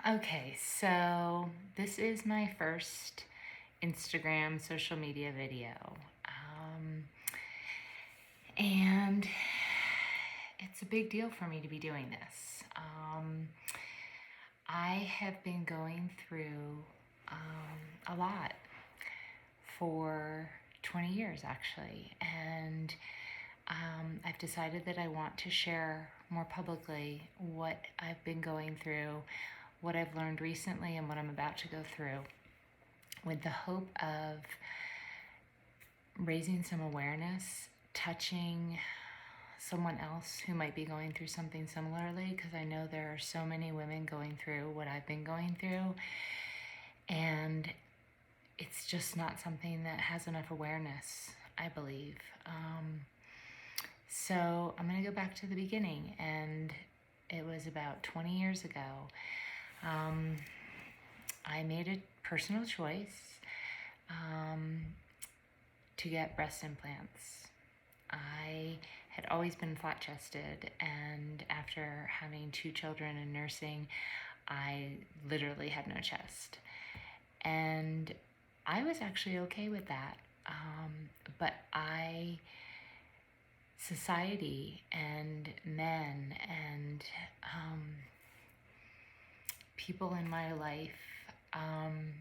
Okay, so this is my first Instagram social media video. Um, and it's a big deal for me to be doing this. I have been going through a lot for 20 years actually, and I've decided that I want to share more publicly what I've been going through, what I've learned recently, and what I'm about to go through, with the hope of raising some awareness, touching someone else who might be going through something similarly, because I know there are so many women going through what I've been going through, and it's just not something that has enough awareness, I believe. So I'm going to go back to the beginning, and it was about 20 years ago. I made a personal choice to get breast implants. I had always been flat-chested, and after having 2 children and nursing, I literally had no chest. And I was actually okay with that. But society and men and people in my life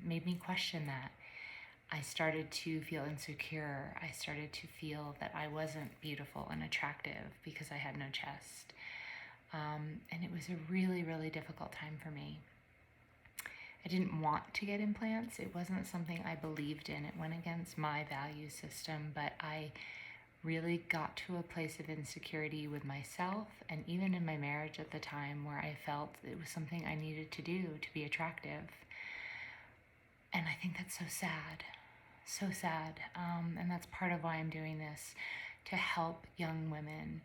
made me question that. I started to feel insecure. I started to feel that I wasn't beautiful and attractive because I had no chest. And it was a really, really difficult time for me. I didn't want to get implants. It wasn't something I believed in. It went against my value system, but I really got to a place of insecurity with myself and even in my marriage at the time, where I felt it was something I needed to do to be attractive. And I think that's so sad. So sad. And that's part of why I'm doing this, to help young women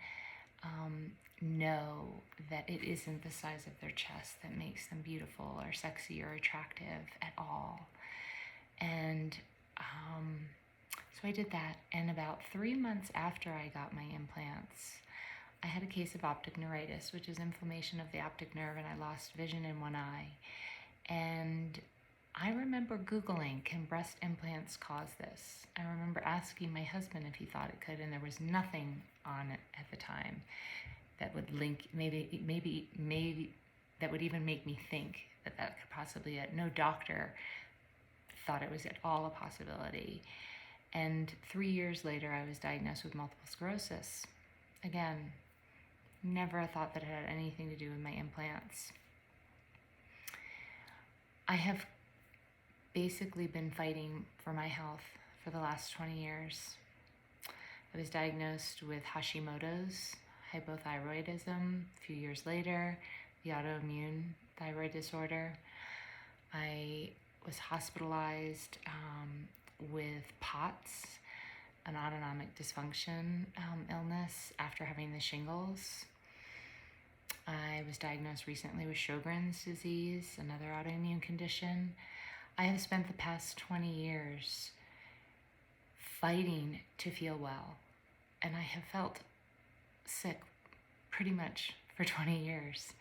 know that it isn't the size of their chest that makes them beautiful or sexy or attractive at all. And so I did that, and about 3 months after I got my implants, I had a case of optic neuritis, which is inflammation of the optic nerve, and I lost vision in one eye. And I remember Googling, can breast implants cause this? I remember asking my husband if he thought it could, and there was nothing on it at the time that would link, maybe that would even make me think that could possibly it. No doctor thought it was at all a possibility. And 3 years later, I was diagnosed with multiple sclerosis. Again, never thought that it had anything to do with my implants. I have basically been fighting for my health for the last 20 years. I was diagnosed with Hashimoto's, hypothyroidism, a few years later, the autoimmune thyroid disorder. I was hospitalized with POTS, an autonomic dysfunction illness, after having the shingles. I was diagnosed recently with Sjogren's disease, another autoimmune condition. I have spent the past 20 years fighting to feel well, and I have felt sick pretty much for 20 years.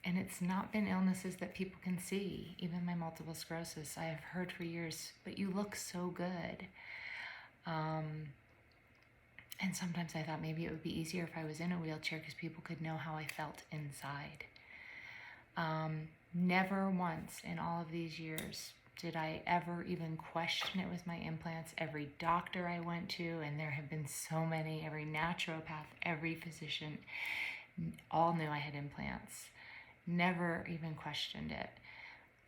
And it's not been illnesses that people can see. Even my multiple sclerosis, I have heard for years, but you look so good. And sometimes I thought maybe it would be easier if I was in a wheelchair, because people could know how I felt inside. Never once in all of these years did I ever even question it was my implants. Every doctor I went to, and there have been so many, every naturopath, every physician, all knew I had implants. Never even questioned it.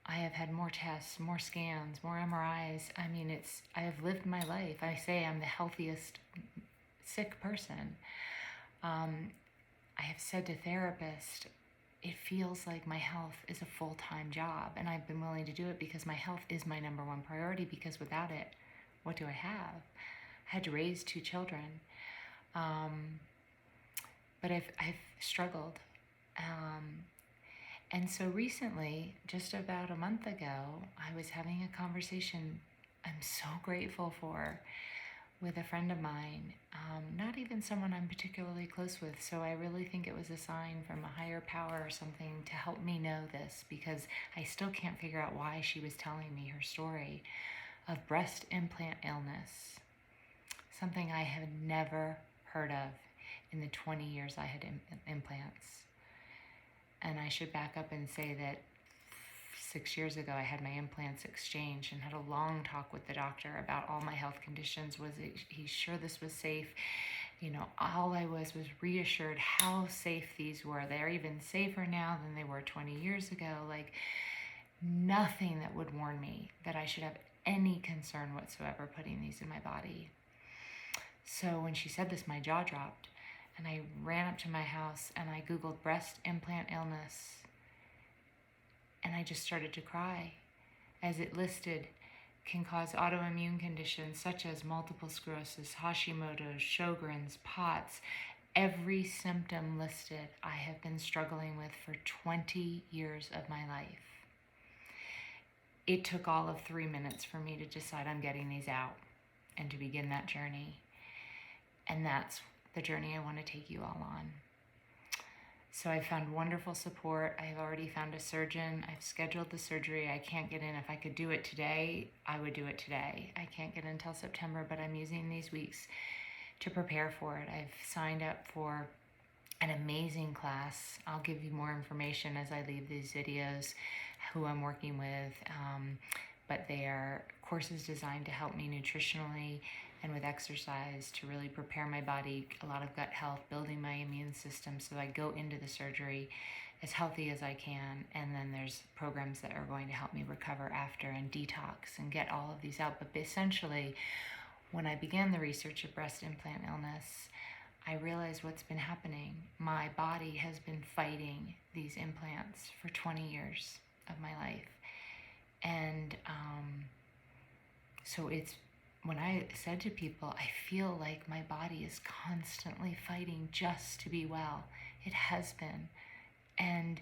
I have had more tests, more scans, more MRIs. I mean, I have lived my life. I say I'm the healthiest sick person. I have said to therapists, it feels like my health is a full-time job, and I've been willing to do it because my health is my number one priority, because without it, what do I have? I had to raise 2 children. But I've struggled. And so recently, just about a month ago, I was having a conversation I'm so grateful for with a friend of mine, not even someone I'm particularly close with. So I really think it was a sign from a higher power or something to help me know this, because I still can't figure out why she was telling me her story of breast implant illness, something I have never heard of in the 20 years I had implants. And I should back up and say that 6 years ago, I had my implants exchanged and had a long talk with the doctor about all my health conditions. Was he sure this was safe? You know, all I was reassured how safe these were. They're even safer now than they were 20 years ago. Like, nothing that would warn me that I should have any concern whatsoever putting these in my body. So when she said this, my jaw dropped, and I ran up to my house and I Googled breast implant illness, and I just started to cry, as it listed can cause autoimmune conditions such as multiple sclerosis, Hashimoto's, Sjogren's, POTS. Every symptom listed I have been struggling with for 20 years of my life. It took all of 3 minutes for me to decide I'm getting these out and to begin that journey. And that's the journey I want to take you all on. So I found wonderful support. I have already found a surgeon. I've scheduled the surgery. I can't get in. If I could do it today, I would do it today. I can't get in until September, but I'm using these weeks to prepare for it. I've signed up for an amazing class. I'll give you more information as I leave these videos, who I'm working with, but they are courses designed to help me nutritionally and with exercise to really prepare my body, a lot of gut health, building my immune system so I go into the surgery as healthy as I can. And then there's programs that are going to help me recover after and detox and get all of these out. But essentially, when I began the research of breast implant illness, I realized what's been happening. My body has been fighting these implants for 20 years of my life. And so it's, when I said to people, I feel like my body is constantly fighting just to be well. It has been. And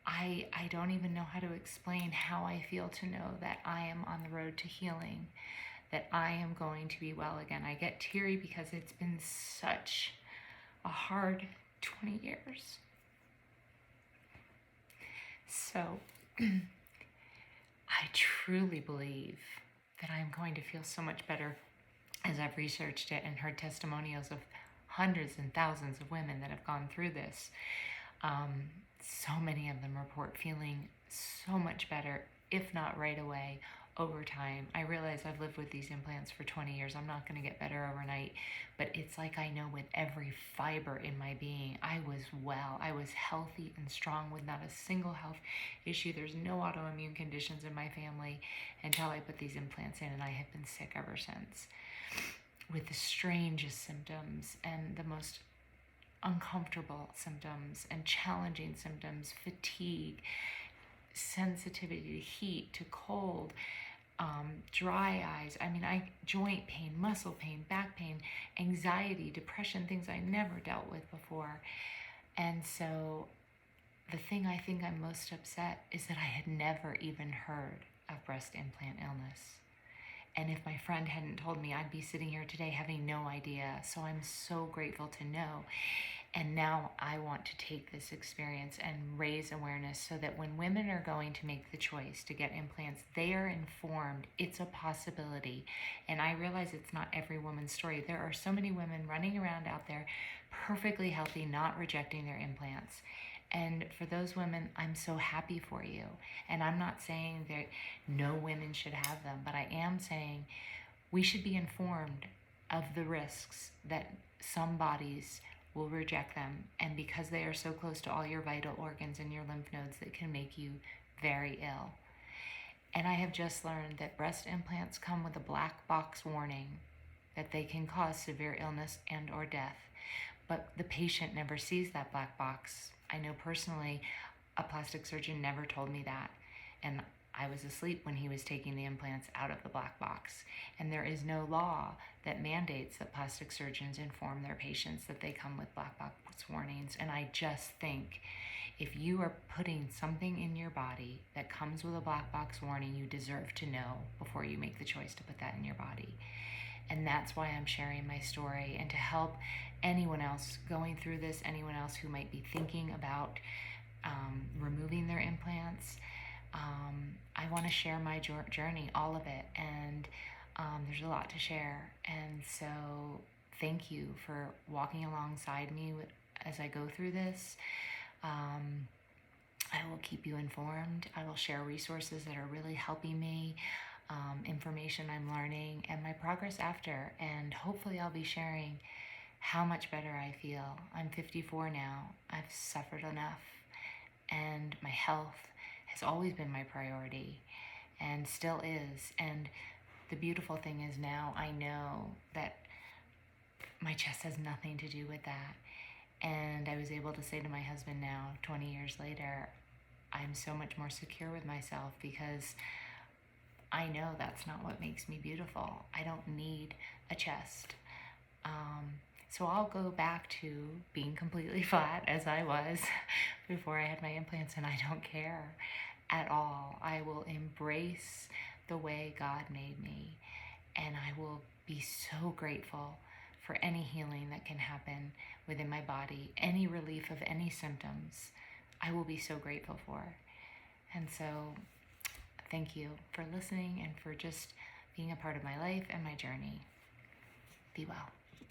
I don't even know how to explain how I feel to know that I am on the road to healing, that I am going to be well again. I get teary because it's been such a hard 20 years. So I truly believe that I'm going to feel so much better as I've researched it and heard testimonials of hundreds and thousands of women that have gone through this. So many of them report feeling so much better, if not right away, over time. I realize I've lived with these implants for 20 years. I'm not going to get better overnight, but it's like I know with every fiber in my being, I was well. I was healthy and strong with not a single health issue. There's no autoimmune conditions in my family until I put these implants in, and I have been sick ever since, with the strangest symptoms and the most uncomfortable symptoms and challenging symptoms, fatigue, sensitivity to heat, to cold, dry eyes. I mean, joint pain, muscle pain, back pain, anxiety, depression, things I never dealt with before. And so the thing I think I'm most upset is that I had never even heard of breast implant illness. And if my friend hadn't told me, I'd be sitting here today having no idea. So I'm so grateful to know. And now I want to take this experience and raise awareness so that when women are going to make the choice to get implants, they are informed it's a possibility. And I realize it's not every woman's story. There are so many women running around out there perfectly healthy, not rejecting their implants. And for those women, I'm so happy for you. And I'm not saying that no women should have them, but I am saying we should be informed of the risks that some bodies will reject them, and because they are so close to all your vital organs and your lymph nodes, that can make you very ill. And I have just learned that breast implants come with a black box warning that they can cause severe illness and or death, but the patient never sees that black box. I know personally a plastic surgeon never told me that, and I was asleep when he was taking the implants out of the black box. And there is no law that mandates that plastic surgeons inform their patients that they come with black box warnings. And I just think if you are putting something in your body that comes with a black box warning, you deserve to know before you make the choice to put that in your body. And that's why I'm sharing my story, and to help anyone else going through this, anyone else who might be thinking about removing their implants. I want to share my journey, all of it, and there's a lot to share. And so thank you for walking alongside me as I go through this. I will keep you informed. I will share resources that are really helping me, information I'm learning, and my progress after. And hopefully I'll be sharing how much better I feel. I'm 54 now. I've suffered enough, and my health has always been my priority and still is. And the beautiful thing is, now I know that my chest has nothing to do with that. And I was able to say to my husband now, 20 years later, I'm so much more secure with myself, because I know that's not what makes me beautiful. I don't need a chest. So I'll go back to being completely flat as I was before I had my implants, and I don't care at all. I will embrace the way God made me, and I will be so grateful for any healing that can happen within my body, any relief of any symptoms. I will be so grateful for. And so thank you for listening and for just being a part of my life and my journey. Be well.